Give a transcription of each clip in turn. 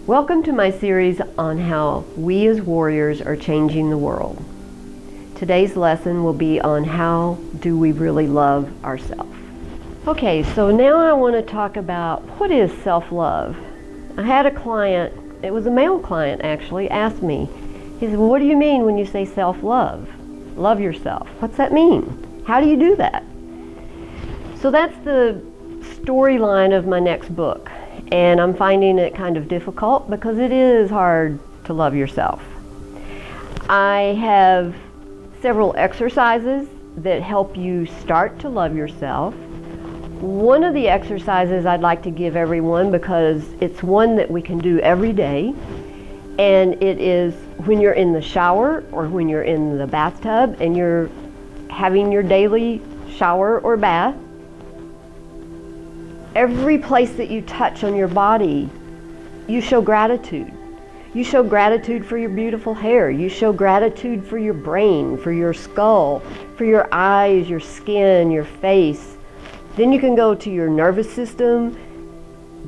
Welcome to my series on how we as warriors are changing the world. Today's lesson will be on how do we really love ourselves. Okay, so now I want to talk about what is self-love. I had a client, it was a male client actually, asked me, he said, well, what do you mean when you say self-love? Love yourself. What's that mean? How do you do that? So that's the storyline of my next book. And I'm finding it kind of difficult because it is hard to love yourself. I have several exercises that help you start to love yourself. One of the exercises I'd like to give everyone, because it's one that we can do every day, and it is when you're in the shower or when you're in the bathtub and you're having your daily shower or bath. Every place that you touch on your body, you show gratitude. You show gratitude for your beautiful hair. You show gratitude for your brain, for your skull, for your eyes, your skin, your face. Then you can go to your nervous system,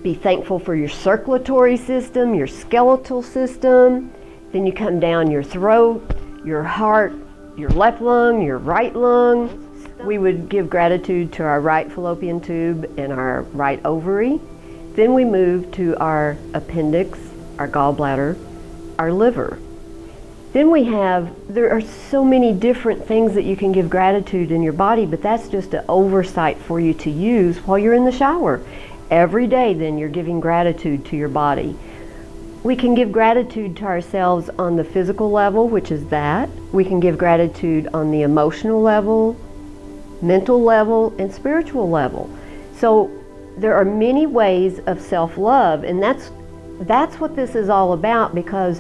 be thankful for your circulatory system, your skeletal system. Then you come down your throat, your heart, your left lung, your right lung. We would give gratitude to our right fallopian tube and our right ovary. Then we move to our appendix, our gallbladder, our liver. Then there are so many different things that you can give gratitude in your body, but that's just an oversight for you to use while you're in the shower. Every day then you're giving gratitude to your body. We can give gratitude to ourselves on the physical level, which is that. We can give gratitude on the emotional level, mental level, and spiritual level. So there are many ways of self-love, and that's what this is all about, because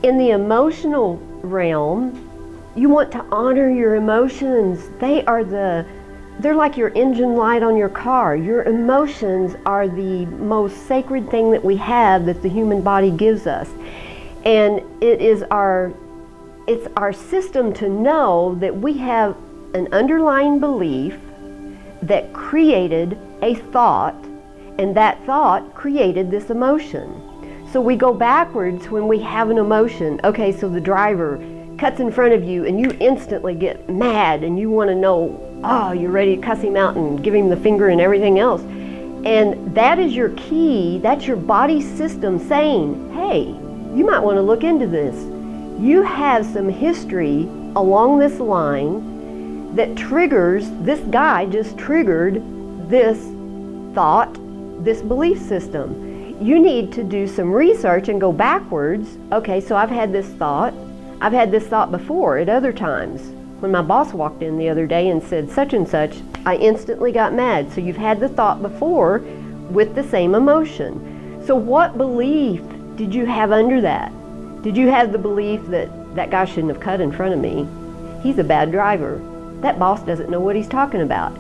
in the emotional realm, you want to honor your emotions. They're like your engine light on your car. Your emotions are the most sacred thing that we have, that the human body gives us. And it's our system to know that we have an underlying belief that created a thought, and that thought created this emotion. So we go backwards when we have an emotion. Okay, so the driver cuts in front of you and you instantly get mad and you want to know, you're ready to cuss him out and give him the finger and everything else. And that is your key, that's your body system saying, hey, you might want to look into this. You have some history along this line that triggers, this guy just triggered this thought, this belief system. You need to do some research and go backwards. Okay, so I've had this thought. I've had this thought before at other times. When my boss walked in the other day and said such and such, I instantly got mad. So you've had the thought before with the same emotion. So what belief did you have under that? Did you have the belief that that guy shouldn't have cut in front of me? He's a bad driver. That boss doesn't know what he's talking about.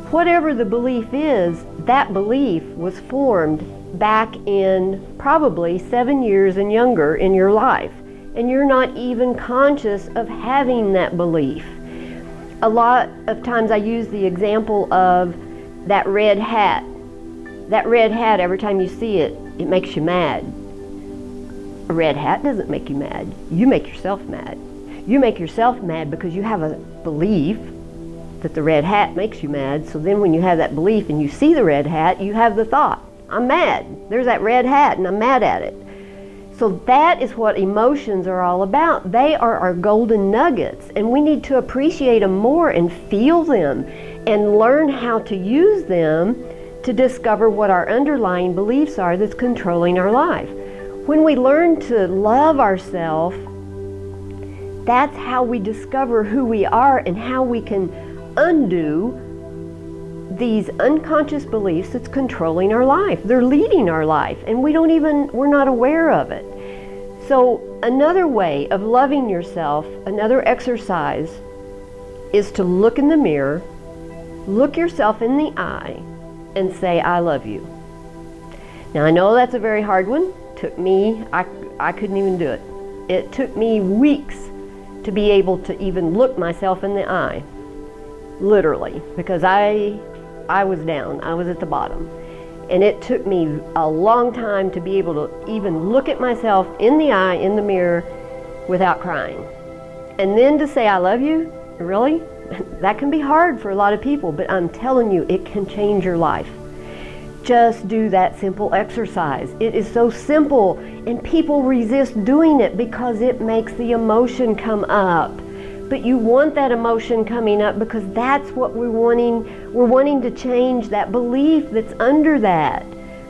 Whatever the belief is, that belief was formed back in probably 7 years and younger in your life. And you're not even conscious of having that belief. A lot of times I use the example of that red hat. That red hat, every time you see it, it makes you mad. A red hat doesn't make you mad. You make yourself mad. You make yourself mad because you have a belief that the red hat makes you mad. So then when you have that belief and you see the red hat, you have the thought, I'm mad. There's that red hat and I'm mad at it. So that is what emotions are all about. They are our golden nuggets, and we need to appreciate them more and feel them and learn how to use them to discover what our underlying beliefs are that's controlling our life. When we learn to love ourselves, that's how we discover who we are and how we can undo these unconscious beliefs that's controlling our life. They're leading our life and we're not aware of it. So another way of loving yourself, another exercise, is to look in the mirror, look yourself in the eye, and say, I love you. Now I know that's a very hard one. I couldn't even do it. It took me weeks to be able to even look myself in the eye, literally, because I was down. I was at the bottom. And it took me a long time to be able to even look at myself in the eye, in the mirror, without crying. And then to say, I love you, really? That can be hard for a lot of people, but I'm telling you, it can change your life. Just do that simple exercise. It is so simple, and people resist doing it because it makes the emotion come up. But you want that emotion coming up because that's what we're wanting. We're wanting to change that belief that's under that.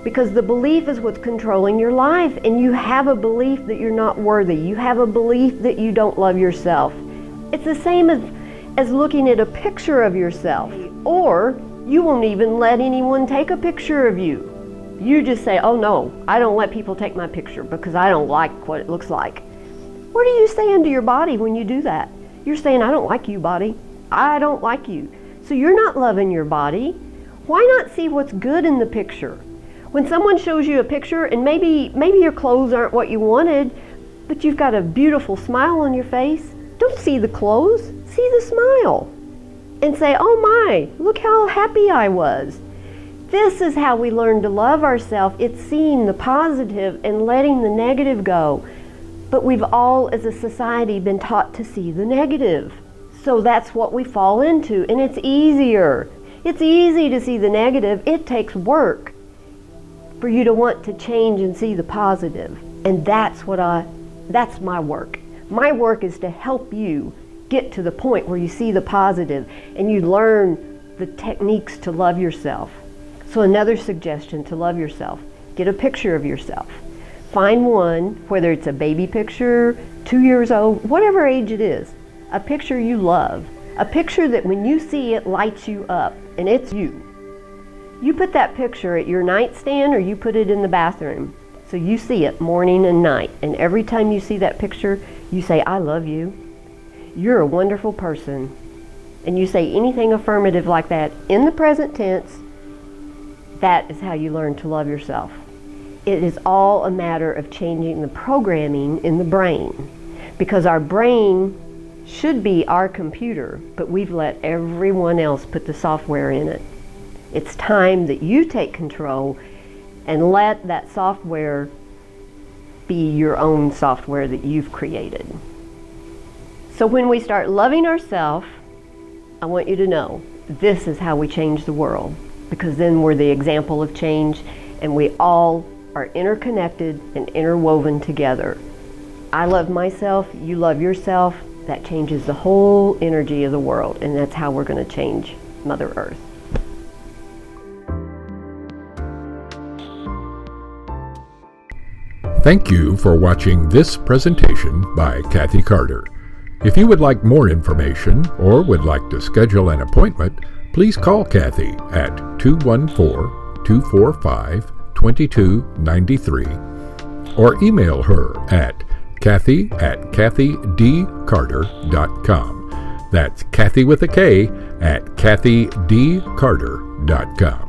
Because the belief is what's controlling your life, and you have a belief that you're not worthy. You have a belief that you don't love yourself. It's the same as looking at a picture of yourself. Or you won't even let anyone take a picture of you. You just say, oh no, I don't let people take my picture because I don't like what it looks like. What are you saying to your body when you do that? You're saying, I don't like you, body. I don't like you. So you're not loving your body. Why not see what's good in the picture? When someone shows you a picture and maybe your clothes aren't what you wanted, but you've got a beautiful smile on your face, don't see the clothes, see the smile. And say, oh my, look how happy I was. This is how we learn to love ourselves. It's seeing the positive and letting the negative go. But we've all, as a society, been taught to see the negative. So that's what we fall into, and it's easier. It's easy to see the negative. It takes work for you to want to change and see the positive. And that's my work. My work is to help you get to the point where you see the positive and you learn the techniques to love yourself. So another suggestion to love yourself, get a picture of yourself. Find one, whether it's a baby picture, 2 years old, whatever age it is, a picture you love, a picture that when you see it lights you up, and it's you. You put that picture at your nightstand or you put it in the bathroom, so you see it morning and night, and every time you see that picture, you say, I love you. You're a wonderful person. And you say anything affirmative like that in the present tense, that is how you learn to love yourself. It is all a matter of changing the programming in the brain, because our brain should be our computer, but we've let everyone else put the software in it. It's time that you take control and let that software be your own software that you've created. So when we start loving ourselves, I want you to know this is how we change the world, because then we're the example of change, and we all are interconnected and interwoven together. I love myself, you love yourself. That changes the whole energy of the world, and that's how we're going to change Mother Earth. Thank you for watching this presentation by Kathy Carter. If you would like more information or would like to schedule an appointment, please call Kathy at 214-245-2293 or email her at kathy@kathydcarter.com. That's Kathy with a K at kathydcarter.com.